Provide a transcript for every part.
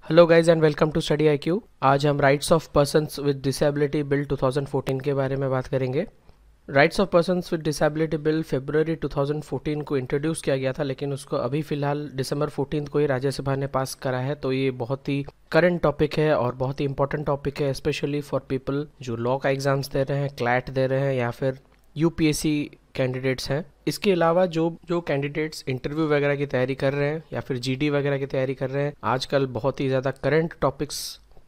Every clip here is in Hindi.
Hello guys and welcome to study IQ. आज हम rights of persons with disability bill 2014 के बारे में बात करेंगे। Rights of persons with disability bill फरवरी 2014 को इंट्रोड्यूस किया गया था, लेकिन उसको अभी फिलहाल दिसंबर 14 को ही राज्यसभा ने पास करा है। तो ये बहुत ही करंट टॉपिक है और बहुत ही इंपॉर्टेंट टॉपिक है, स्पेशली फॉर पीपल जो लॉ का एग्जाम्स दे रहे हैं, क्लैट दे रहे हैं या फिर यूपीएससी कैंडिडेट्स हैं। इसके अलावा जो कैंडिडेट्स इंटरव्यू वगैरह की तैयारी कर रहे हैं या फिर जीडी वगैरह की तैयारी कर रहे हैं, आजकल बहुत ही ज़्यादा करंट टॉपिक्स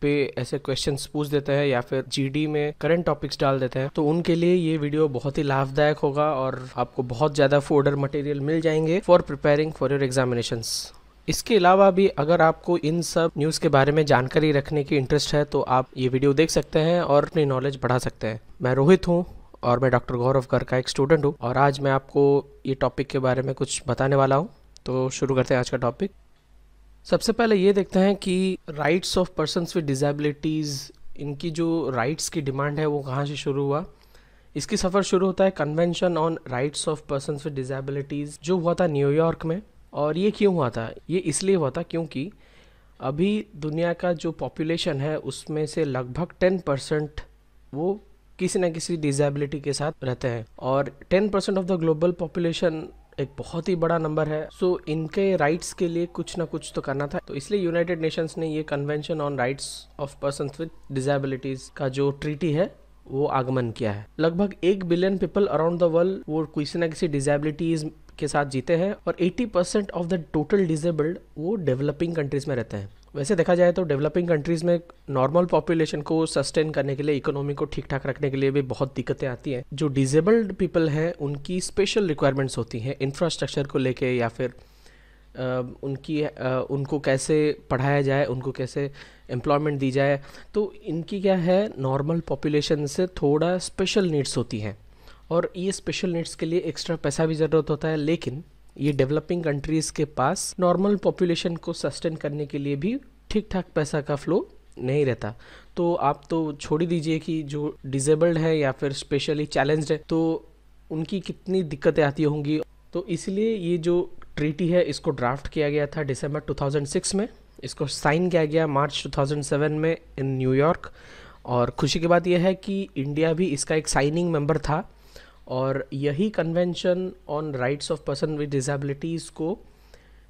पे ऐसे क्वेश्चंस पूछ देते हैं या फिर जीडी में करंट टॉपिक्स डाल देते हैं, तो उनके लिए ये वीडियो बहुत ही लाभदायक होगा और आपको बहुत ज़्यादा फोल्डर मटेरियल मिल जाएंगे for preparing for your examinations. इसके अलावा भी अगर आपको इन सब न्यूज़ के बारे में जानकारी रखने की इंटरेस्ट है तो आप ये वीडियो देख सकते हैं और अपनी नॉलेज बढ़ा सकते हैं। मैं रोहित हूँ और मैं डॉक्टर गौरव गर्ग का एक स्टूडेंट हूँ और आज मैं आपको ये टॉपिक के बारे में कुछ बताने वाला हूँ। तो शुरू करते हैं आज का टॉपिक। सबसे पहले ये देखते हैं कि rights of persons with disabilities, इनकी जो राइट्स की डिमांड है वो कहाँ से शुरू हुआ। इसकी सफ़र शुरू होता है convention on rights of persons with disabilities जो हुआ था न्यूयॉर्क में। और ये क्यों हुआ था? ये इसलिए हुआ था क्योंकि अभी दुनिया का जो पॉपुलेशन है उसमें से लगभग 10% वो किसी न किसी डिसेबिलिटी के साथ रहते हैं और 10% ऑफ द ग्लोबल पॉपुलेशन एक बहुत ही बड़ा नंबर है। सो इनके राइट्स के लिए कुछ ना कुछ तो करना था, तो इसलिए यूनाइटेड नेशंस ने ये convention on rights of persons with disabilities का जो ट्रीटी है वो आगमन किया है। लगभग 1 billion people around the world वो किसी न किसी डिसेबिलिटीज के साथ जीते हैं और 80% ऑफ द टोटल डिसेबल्ड वो डेवलपिंग कंट्रीज में रहते हैं। वैसे देखा जाए तो डेवलपिंग कंट्रीज में नॉर्मल पॉपुलेशन को सस्टेन करने के लिए, इकोनॉमी को ठीक ठाक रखने के लिए भी बहुत दिक्कतें आती हैं। जो डिसेबल्ड पीपल हैं उनकी स्पेशल रिक्वायरमेंट्स होती हैं इंफ्रास्ट्रक्चर को लेके या फिर उनको कैसे पढ़ाया जाए, उनको कैसे एम्प्लॉयमेंट दी जाए। तो इनकी क्या है, नॉर्मल पॉपुलेशन से थोड़ा स्पेशल नीड्स होती हैं और ये स्पेशल नीड्स के लिए एक्स्ट्रा पैसा भी ज़रूरत होता है। लेकिन ये डेवलपिंग कंट्रीज़ के पास नॉर्मल पॉपुलेशन को सस्टेन करने के लिए भी ठीक ठाक पैसा का फ्लो नहीं रहता। तो आप तो छोड़ ही दीजिए कि जो डिसेबल्ड है या फिर स्पेशली चैलेंज्ड है तो उनकी कितनी दिक्कतें आती होंगी। तो इसलिए ये जो ट्रीटी है इसको ड्राफ्ट किया गया था दिसंबर 2006 में, इसको साइन किया गया मार्च 2007 में इन न्यूयॉर्क। और खुशी की बात यह है कि इंडिया भी इसका एक साइनिंग मेंबर था और यही convention on rights of person with disabilities को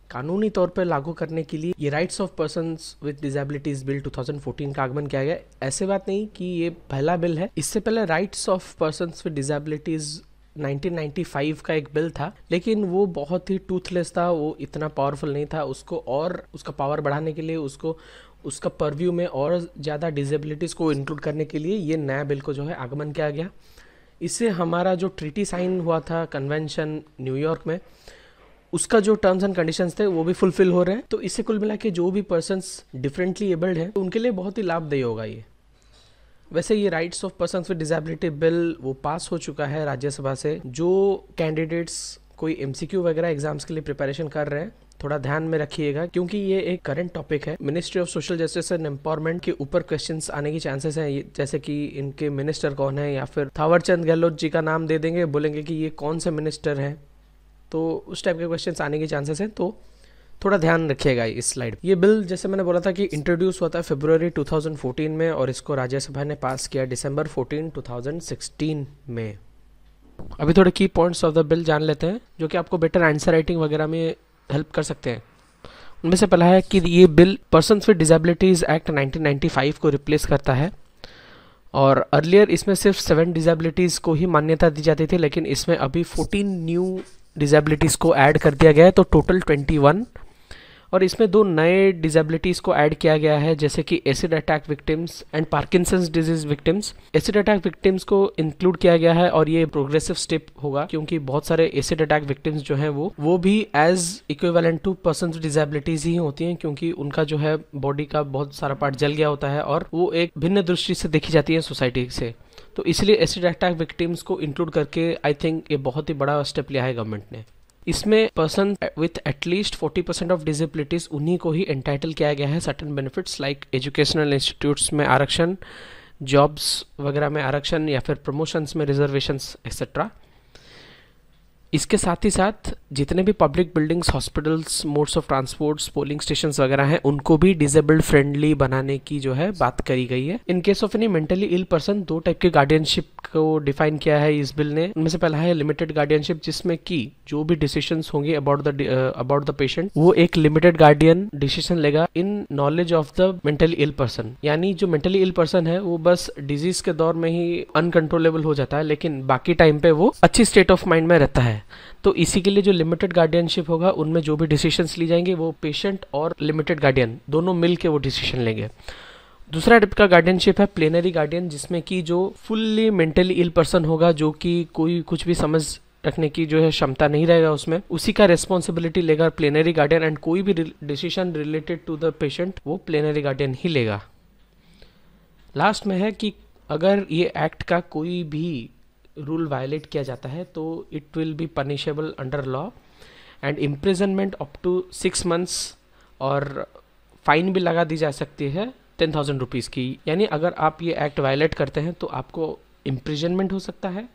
कानूनी तौर पर लागू करने के लिए ये rights of persons with disabilities bill 2014 का आगमन किया गया। ऐसे बात नहीं कि ये पहला बिल है, इससे पहले rights of persons with disabilities 1995 का एक बिल था, लेकिन वो बहुत ही टूथलेस था, वो इतना पावरफुल नहीं था। उसको और उसका पावर बढ़ाने के लिए, उसका परव्यू में और ज़्यादा डिसेबिलिटीज़ को इंक्लूड करने के लिए ये नया बिल को जो है आगमन किया गया। इससे हमारा जो ट्रीटी साइन हुआ था कन्वेंशन न्यूयॉर्क में, उसका जो टर्म्स एंड कंडीशंस थे वो भी फुलफिल हो रहे हैं। तो इससे कुल मिला के जो भी पर्सन्स डिफरेंटली एबल्ड हैं तो उनके लिए बहुत ही लाभदायी होगा ये। वैसे ये rights of persons with disability bill वो पास हो चुका है राज्यसभा से। जो कैंडिडेट्स कोई एमसीक्यू वगैरह एग्जाम्स के लिए प्रिपरेशन कर रहे हैं थोड़ा ध्यान में रखिएगा, क्योंकि ये एक करंट टॉपिक है। Ministry of social justice and empowerment के ऊपर क्वेश्चंस आने की चांसेस हैं, जैसे कि इनके मिनिस्टर कौन है या फिर थावरचंद गहलोत जी का नाम दे देंगे, बोलेंगे कि ये कौन से मिनिस्टर हैं, तो उस टाइप के क्वेश्चंस आने की चांसेस हैं। तो थोड़ा ध्यान रखिएगा इस स्लाइड। ये बिल जैसे मैंने बोला था कि इंट्रोड्यूस हुआ था फरवरी 2014 में और इसको राज्यसभा ने पास किया दिसंबर 14, 2016 में। अभी थोड़े की पॉइंट्स ऑफ द बिल जान लेते हैं जो कि आपको बेटर आंसर राइटिंग वगैरह में हेल्प कर सकते हैं। उनमें से पहला है कि ये bill persons with disabilities act 1995 को रिप्लेस करता है और अर्लियर इसमें सिर्फ 7 डिसेबिलिटीज़ को ही मान्यता दी जाती थी, लेकिन इसमें अभी 14 न्यू डिसेबिलिटीज़ को ऐड कर दिया गया है, तो टोटल 21। और इसमें 2 नए डिसेबिलिटीज़ को ऐड किया गया है, जैसे कि acid attack victims and Parkinson's disease victims. Acid attack victims को इंक्लूड किया गया है और ये प्रोग्रेसिव स्टेप होगा, क्योंकि बहुत सारे एसिड अटैक विक्टिम्स जो हैं वो भी as equivalent to persons with disabilities ही होती हैं, क्योंकि उनका जो है बॉडी का बहुत सारा पार्ट जल गया होता है और वो एक भिन्न दृष्टि से देखी जाती है सोसाइटी से। तो इसलिए एसिड अटैक विक्टिम्स को इंक्लूड करके आई थिंक ये बहुत ही बड़ा स्टेप लिया है गवर्नमेंट ने। इसमें person with at least 40% of disabilities उन्हीं को ही एंटाइटल किया गया है certain benefits like educational institutes में आरक्षण, जॉब्स वगैरह में आरक्षण या फिर प्रमोशंस में रिजर्वेशंस एक्सेट्रा। इसके साथ ही साथ जितने भी public buildings, hospitals, modes of transports, polling stations वगैरह हैं, उनको भी डिसेबल्ड फ्रेंडली बनाने की जो है बात करी गई है। In case of any mentally ill person, 2 type के गार्डियनशिप को डिफाइन किया है इस बिल ने। उनमें से पहला है लिमिटेड गार्डियनशिप, जिसमें कि जो भी डिसीजंस होंगे अबाउट द पेशेंट, वो एक लिमिटेड गार्डियन डिसीजन लेगा in knowledge of the mentally ill person. यानी जो मेंटली इल पर्सन है वो बस डिजीज के दौर में ही अनकंट्रोलेबल हो जाता है, लेकिन बाकी टाइम पे वो अच्छी स्टेट ऑफ माइंड में रहता है। तो इसी के लिए जो लिमिटेड गार्डियनशिप होगा, उनमें जो भी डिसीजंस ली जाएंगे वो पेशेंट और लिमिटेड गार्डियन दोनों मिल के वो डिसीजन लेंगे। दूसरा टाइप का गार्डियनशिप है प्लेनरी गार्डियन, जिसमें कि जो फुल्ली मेंटली इल पर्सन होगा, जो कि कोई कुछ भी समझ रखने की जो है क्षमता नहीं रहेगा उसमें, उसी का रेस्पॉन्सिबिलिटी लेगा प्लेनरी गार्डियन, एंड कोई भी decision related to the patient वो प्लेनरी गार्डियन ही लेगा। लास्ट में है कि अगर ये एक्ट का कोई भी रूल वायलेट किया जाता है तो it will be punishable under law and imprisonment up to 6 months, और फाइन भी लगा दी जा सकती है 10,000 रुपीज़ की। यानी अगर आप ये एक्ट वायलेट करते हैं तो आपको इम्प्रिजनमेंट हो सकता है,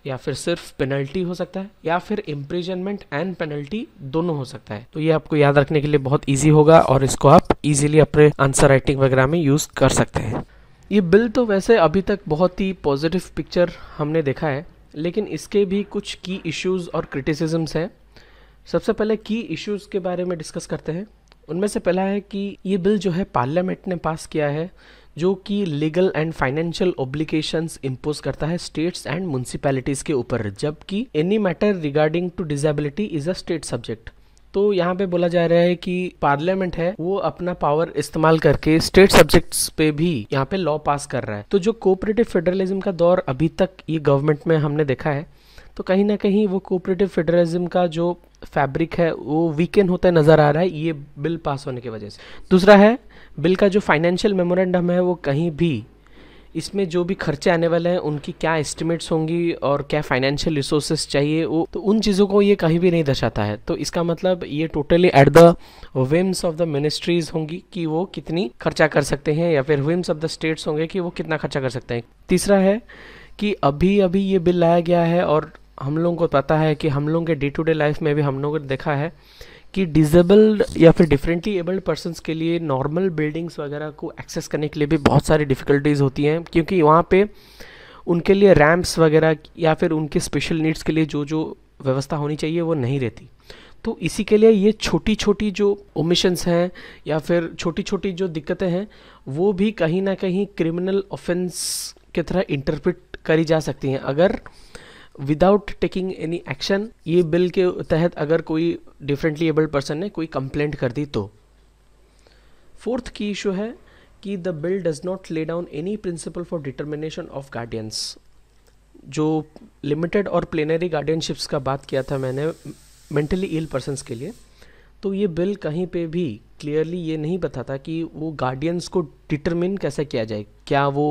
या फिर सिर्फ पेनल्टी हो सकता है, या फिर इम्प्रिजनमेंट एंड पेनल्टी दोनों हो सकता है। तो ये आपको याद रखने के लिए बहुत ईजी होगा और इसको आप इजीली अपने आंसर राइटिंग वगैरह में यूज़ कर सकते हैं। ये बिल तो वैसे अभी तक बहुत ही पॉजिटिव पिक्चर हमने देखा है, लेकिन इसके भी कुछ की इश्यूज़ और क्रिटिसिजम्स हैं। सबसे पहले की इश्यूज़ के बारे में डिस्कस करते हैं। उनमें से पहला है कि ये बिल जो है पार्लियामेंट ने पास किया है, जो कि legal and financial obligations impose करता है स्टेट्स एंड म्यूनसिपैलिटीज़ के ऊपर, जबकि any matter regarding to disability is a state subject. तो यहाँ पे बोला जा रहा है कि पार्लियामेंट है वो अपना पावर इस्तेमाल करके स्टेट सब्जेक्ट्स पे भी यहाँ पे लॉ पास कर रहा है। तो जो कोऑपरेटिव फेडरलिज्म का दौर अभी तक ये गवर्नमेंट में हमने देखा है, तो कहीं ना कहीं वो कोऑपरेटिव फेडरलिज्म का जो फैब्रिक है वो वीकेंड होता नजर आ रहा है ये बिल पास होने की वजह से। दूसरा है बिल का जो फाइनेंशियल मेमोरेंडम है, वो कहीं भी इसमें जो भी खर्चे आने वाले हैं उनकी क्या एस्टिमेट्स होंगी और क्या फाइनेंशियल रिसोर्सेज चाहिए, वो तो उन चीज़ों को ये कहीं भी नहीं दर्शाता है। तो इसका मतलब ये totally at the whims of the ministries होंगी कि वो कितनी खर्चा कर सकते हैं, या फिर विम्स ऑफ द स्टेट्स होंगे कि वो कितना खर्चा कर सकते हैं। तीसरा है कि अभी अभी ये बिल लाया गया है और हम लोगों को पता है कि हम लोगों के डे टू डे लाइफ में भी हम लोगों ने देखा है कि डिसेबल्ड या फिर डिफरेंटली एबल्ड पर्सन्स के लिए नॉर्मल बिल्डिंग्स वगैरह को एक्सेस करने के लिए भी बहुत सारी डिफ़िकल्टीज़ होती हैं, क्योंकि वहाँ पे उनके लिए रैम्प्स वगैरह या फिर उनके स्पेशल नीड्स के लिए जो जो व्यवस्था होनी चाहिए वो नहीं रहती। तो इसी के लिए ये छोटी छोटी जो ओमिशंस हैं या फिर छोटी छोटी जो दिक्कतें हैं वो भी कहीं ना कहीं क्रिमिनल ऑफेंस की तरह इंटरप्रेट करी जा सकती हैं, अगर विदाउट टेकिंग एनी एक्शन ये बिल के तहत अगर कोई डिफरेंटली एबल्ड पर्सन ने कोई कंप्लेंट कर दी तो। फोर्थ की इशू है कि the bill does not lay down any principle for determination of guardians. जो लिमिटेड और प्लेनरी गार्डियनशिप्स का बात किया था मैंने मेंटली इल पर्सन्स के लिए, तो ये बिल कहीं पे भी क्लियरली ये नहीं बताता कि वो गार्डियंस को डिटरमिन कैसे किया जाए। क्या वो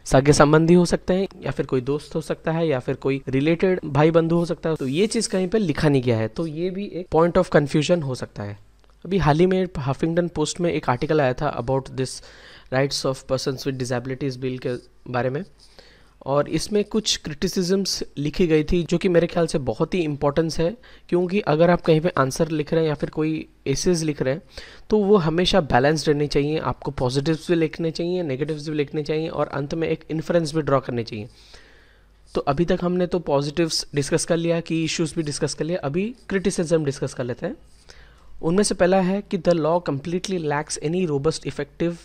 सगे संबंधी हो सकते हैं, या फिर कोई दोस्त हो सकता है, या फिर कोई रिलेटेड भाई बंधु हो सकता है, तो ये चीज़ कहीं पे लिखा नहीं गया है। तो ये भी एक पॉइंट ऑफ कन्फ्यूजन हो सकता है। अभी हाल ही में हफिंगटन पोस्ट में एक आर्टिकल आया था about this rights of persons with disabilities bill के बारे में, और इसमें कुछ क्रिटिसिजम्स लिखी गई थी जो कि मेरे ख्याल से बहुत ही इंपॉर्टेंस है, क्योंकि अगर आप कहीं पे आंसर लिख रहे हैं या फिर कोई एसेज लिख रहे हैं तो वो हमेशा बैलेंस्ड रहनी चाहिए। आपको पॉजिटिव्स भी लिखने चाहिए, नेगेटिव्स भी लिखने चाहिए, और अंत में एक इन्फ्रेंस भी ड्रॉ करनी चाहिए। तो अभी तक हमने तो पॉजिटिव्स डिस्कस कर लिया, की इश्यूज़ भी डिस्कस कर लिया, अभी क्रिटिसिज्म डिस्कस कर लेते हैं। उनमें से पहला है कि the law completely lakhs any robust effective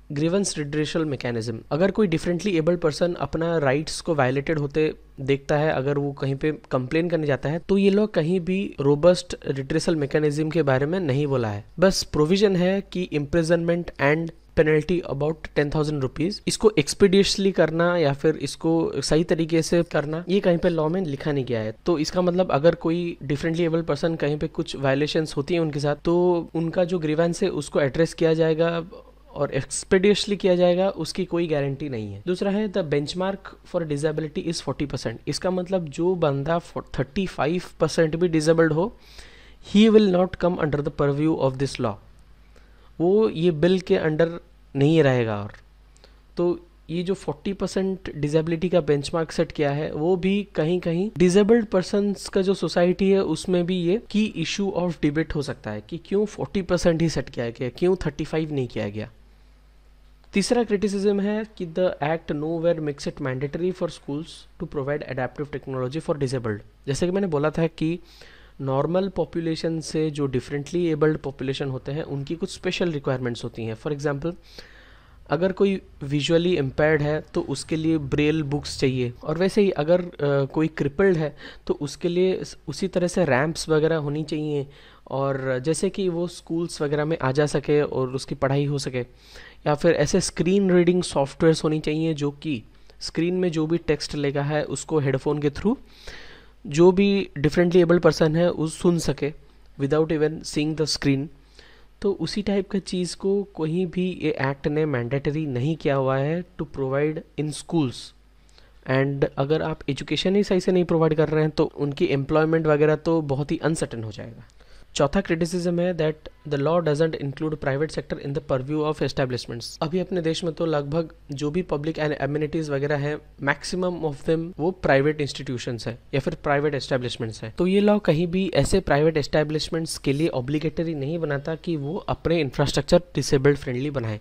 grievance redressal mechanism. अगर कोई डिफरेंटली एबल्ड पर्सन अपना राइट्स को वायलेटेड होते देखता है, अगर वो कहीं पे कंप्लेन करने जाता है, तो ये लोग कहीं भी रोबस्ट रिड्रेसल मैकेनिज्म के बारे में नहीं बोला है। बस प्रोविजन है कि imprisonment and penalty about 10,000 rupees, इसको एक्सपीडियसली करना या फिर इसको सही तरीके से करना, ये कहीं पे लॉ में लिखा नहीं गया है। तो इसका मतलब अगर कोई डिफरेंटली एबल्ड पर्सन कहीं पे कुछ वायलेशंस होती हैं उनके साथ, तो उनका जो ग्रीवेंस है उसको एड्रेस किया जाएगा और एक्सपेडियसली किया जाएगा, उसकी कोई गारंटी नहीं है। दूसरा है the benchmark for disability is 40%। इसका मतलब जो बंदा 35% भी डिसेबल्ड हो, he will not come under the purview of this law, वो ये बिल के अंडर नहीं रहेगा। और तो ये जो 40% डिसेबिलिटी का बेंचमार्क सेट किया है वो भी कहीं कहीं डिसेबल्ड पर्सन्स का जो सोसाइटी है उसमें भी ये की इशू ऑफ डिबेट हो सकता है कि क्यों 40% ही सेट किया गया, क्यों 35 नहीं किया गया। तीसरा क्रिटिसिज्म है कि the act nowhere makes it mandatory for schools to provide adaptive technology for disabled. जैसे कि मैंने बोला था कि नॉर्मल पॉपुलेशन से जो डिफरेंटली एबल्ड पॉपुलेशन होते हैं उनकी कुछ स्पेशल रिक्वायरमेंट्स होती हैं। फॉर एग्जांपल अगर कोई विजुअली इम्पेयर्ड है तो उसके लिए ब्रेल बुक्स चाहिए, और वैसे ही अगर कोई क्रिपल्ड है तो उसके लिए उसी तरह से रैम्प्स वगैरह होनी चाहिए, और जैसे कि वो स्कूल्स वगैरह में आ जा सके और उसकी पढ़ाई हो सके। या फिर ऐसे स्क्रीन रीडिंग सॉफ्टवेयर्स होनी चाहिए जो कि स्क्रीन में जो भी टेक्स्ट लगा है उसको हेडफोन के थ्रू जो भी डिफरेंटली एबल्ड पर्सन है उस सुन सके without even seeing the screen. तो उसी टाइप का चीज़ को कहीं भी ये एक्ट ने मैंडेटरी नहीं किया हुआ है to provide in schools. And अगर आप एजुकेशन ही सही से नहीं प्रोवाइड कर रहे हैं तो उनकी एम्प्लॉयमेंट वगैरह तो बहुत ही अनसर्टेन हो जाएगा। चौथा क्रिटिसिज्म है that the law doesn't include private sector in the purview of establishments. अभी अपने देश में तो लगभग जो भी पब्लिक एंड एमिनिटीज वगैरह हैं मैक्सिमम ऑफ देम वो प्राइवेट इंस्टीट्यूशंस है या फिर प्राइवेट एस्टेब्लिशमेंट्स है। तो ये लॉ कहीं भी ऐसे प्राइवेट एस्टेब्लिशमेंट्स के लिए ऑब्लिगेटरी नहीं बनाता कि वो अपने इंफ्रास्ट्रक्चर डिसेबल्ड फ्रेंडली बनाए।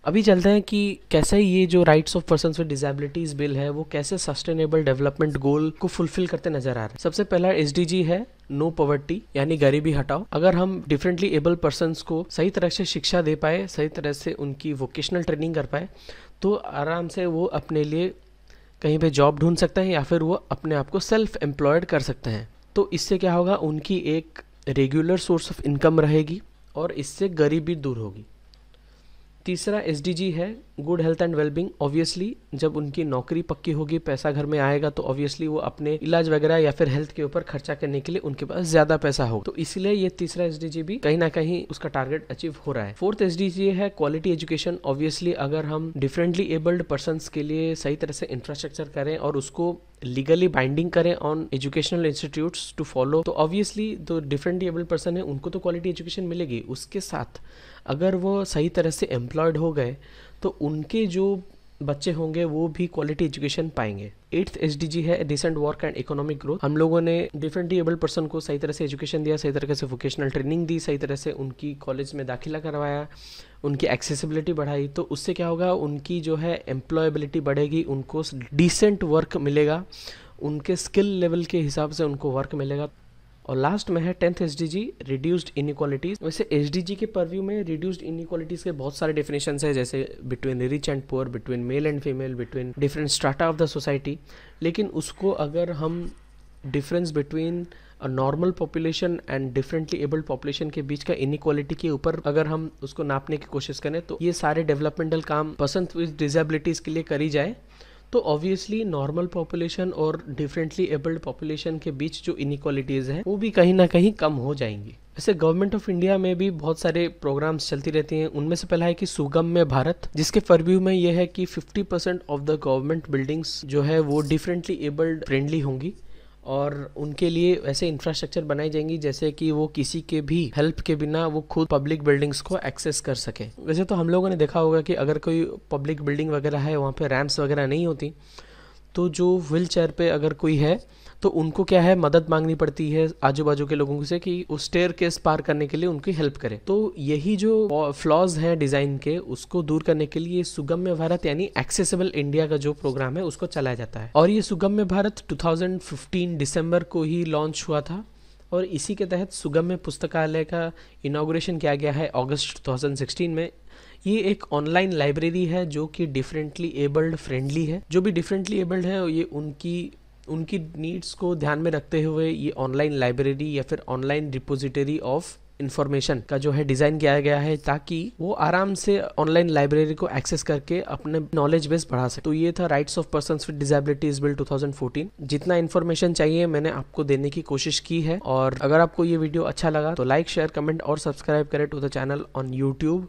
अभी चलते हैं कि कैसे ये जो rights of persons with disabilities bill है वो कैसे सस्टेनेबल डेवलपमेंट गोल को फुलफिल करते नजर आ रहे हैं। सबसे पहला एसडीजी है नो पॉवर्टी यानी गरीबी हटाओ। अगर हम डिफरेंटली एबल पर्सन्स को सही तरह से शिक्षा दे पाए, सही तरह से उनकी वोकेशनल ट्रेनिंग कर पाए तो आराम से वो अपने लिए कहीं पे जॉब ढूंढ सकते हैं या फिर वो अपने आप को सेल्फ एम्प्लॉयड कर सकते हैं। तो इससे क्या होगा, उनकी एक रेगुलर सोर्स ऑफ इनकम रहेगी और इससे गरीबी दूर होगी। तीसरा एसडीजी है good health and wellbeing. Obviously जब उनकी नौकरी पक्की होगी, पैसा घर में आएगा तो ऑब्वियसली वो अपने इलाज वगैरह या फिर हेल्थ के ऊपर खर्चा करने के लिए उनके पास ज्यादा पैसा हो, तो इसलिए ये तीसरा एसडीजी भी कहीं ना कहीं उसका टारगेट अचीव हो रहा है। फोर्थ एसडीजी है क्वालिटी एजुकेशन। ऑब्वियसली अगर हम डिफरेंटली एबल्ड पर्सन्स के लिए सही तरह से इंफ्रास्ट्रक्चर करें और उसको लीगली बाइंडिंग करें on educational institutes to follow, तो ऑब्वियसली जो डिफरेंटली एबल्ड पर्सन है उनको तो क्वालिटी एजुकेशन मिलेगी। उसके साथ अगर वो सही तरह से एम्प्लॉयड हो गए तो उनके जो बच्चे होंगे वो भी क्वालिटी एजुकेशन पाएंगे। 8th एसडीजी है decent work and economic growth. हम लोगों ने डिफरेंटली एबल्ड पर्सन को सही तरह से एजुकेशन दिया, सही तरह से वोकेशनल ट्रेनिंग दी, सही तरह से उनकी कॉलेज में दाखिला करवाया, उनकी एक्सेसिबिलिटी बढ़ाई, तो उससे क्या होगा, उनकी जो है एम्प्लॉयबिलिटी बढ़ेगी, उनको डिसेंट वर्क मिलेगा, उनके स्किल लेवल के हिसाब से उनको वर्क मिलेगा। और लास्ट में है 10th एसडीजी रिड्यूस्ड इनइक्वालिटीज। वैसे एसडीजी के परव्यू में रिड्यूस्ड इनइक्वालिटीज के बहुत सारे डेफिनेशंस है, जैसे between rich and poor, between male and female, between different strata of the society. लेकिन उसको अगर हम difference between a normal population and differently abled population के बीच का इनइक्वालिटी के ऊपर अगर हम उसको नापने की कोशिश करें तो ये सारे डेवलपमेंटल काम पर्सन विद डिसेबिलिटीज के लिए करी जाए तो ऑब्वियसली नॉर्मल पॉपुलेशन और डिफरेंटली एबल्ड पॉपुलेशन के बीच जो इनइक्वालिटीज़ हैं वो भी कहीं ना कहीं कम हो जाएंगी। वैसे गवर्नमेंट ऑफ इंडिया में भी बहुत सारे प्रोग्राम्स चलती रहती हैं। उनमें से पहला है कि सुगम्य भारत, जिसके परव्यू में यह है कि 50% ऑफ द गवर्नमेंट बिल्डिंग्स जो है वो डिफरेंटली एबल्ड फ्रेंडली होंगी और उनके लिए ऐसे इंफ्रास्ट्रक्चर बनाई जाएंगी जैसे कि वो किसी के भी हेल्प के बिना वो खुद पब्लिक बिल्डिंग्स को एक्सेस कर सके। वैसे तो हम लोगों ने देखा होगा कि अगर कोई पब्लिक बिल्डिंग वगैरह है वहाँ पे रैम्प्स वगैरह नहीं होती, तो जो व्हील चेयर पे अगर कोई है तो उनको क्या है, मदद मांगनी पड़ती है आजू बाजू के लोगों से कि उस स्टेयर केस पार करने के लिए उनकी हेल्प करे। तो यही जो फ्लॉज हैं डिज़ाइन के उसको दूर करने के लिए सुगम्य भारत यानी एक्सेसिबल इंडिया का जो प्रोग्राम है उसको चलाया जाता है। और ये सुगम्य भारत 2015 दिसंबर को ही लॉन्च हुआ था और इसी के तहत सुगम्य पुस्तकालय का इनॉग्रेशन किया गया है अगस्त 2016 में। ये एक ऑनलाइन लाइब्रेरी है जो कि डिफरेंटली एबल्ड फ्रेंडली है। जो भी डिफरेंटली एबल्ड है ये उनकी नीड्स को ध्यान में रखते हुए ये ऑनलाइन लाइब्रेरी या फिर ऑनलाइन रिपोजिटरी ऑफ इंफॉर्मेशन का जो है डिज़ाइन किया गया है ताकि वो आराम से ऑनलाइन लाइब्रेरी को एक्सेस करके अपने नॉलेज बेस बढ़ा सके। तो ये था rights of persons with disabilities bill 2014। जितना इन्फॉर्मेशन चाहिए मैंने आपको देने की कोशिश की है और अगर आपको ये वीडियो अच्छा लगा तो लाइक, शेयर, कमेंट और सब्सक्राइब करें to the channel on YouTube.